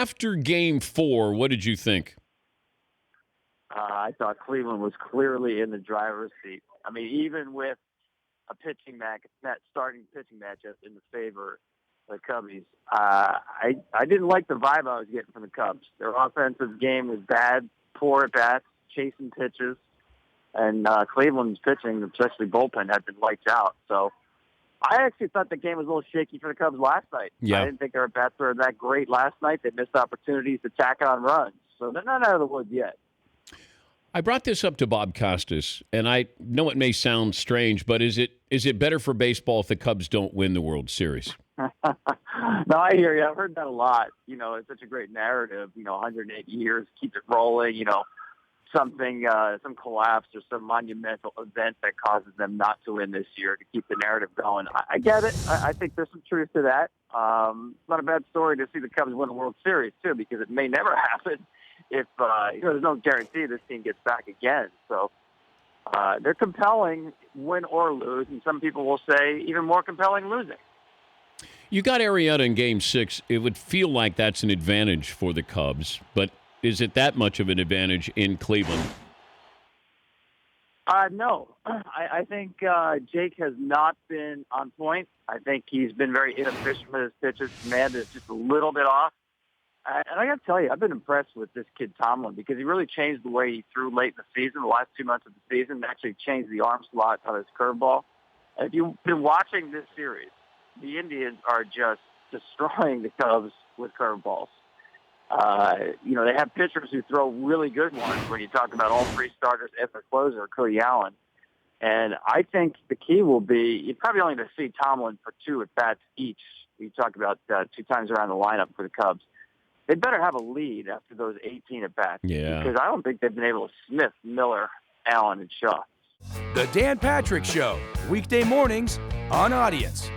After Game 4, what did you think? I thought Cleveland was clearly in the driver's seat. I mean, even with a pitching match, that starting pitching matchup in the favor of the Cubbies, I didn't like the vibe I was getting from the Cubs. Their offensive game was bad, poor at bats, chasing pitches, and Cleveland's pitching, especially bullpen, had been lights out. So I actually thought the game was a little shaky for the Cubs last night. Yeah. I didn't think their bats were that great last night. They missed opportunities to tack on runs. So they're not out of the woods yet. I brought this up to Bob Costas, and I know it may sound strange, but is it better for baseball if the Cubs don't win the World Series? No, I hear you. I've heard that a lot. You know, it's such a great narrative. 108 years, keep it rolling. Something, some collapse or some monumental event that causes them not to win this year to keep the narrative going. I get it. I think there's some truth to that. It's not a bad story to see the Cubs win a World Series, too, because it may never happen if, there's no guarantee this team gets back again. So they're compelling, win or lose, and some people will say even more compelling losing. You got Arrieta in Game 6. It would feel like that's an advantage for the Cubs, but is it that much of an advantage in Cleveland? No. I think Jake has not been on point. I think he's been very inefficient with his pitches. Command is just a little bit off. And I got to tell you, I've been impressed with this kid Tomlin because he really changed the way he threw late in the season, the last 2 months of the season, actually changed the arm slot on his curveball. And if you've been watching this series, the Indians are just destroying the Cubs with curveballs. They have pitchers who throw really good ones when you talk about all three starters and their closer, Cody Allen. And I think the key will be you're probably only going to see Tomlin for 2 at-bats each. You talk about 2 times around the lineup for the Cubs. They better have a lead after those 18 at-bats. Yeah. Because I don't think they've been able to sniff Miller, Allen, and Shaw. The Dan Patrick Show, weekday mornings on Audience.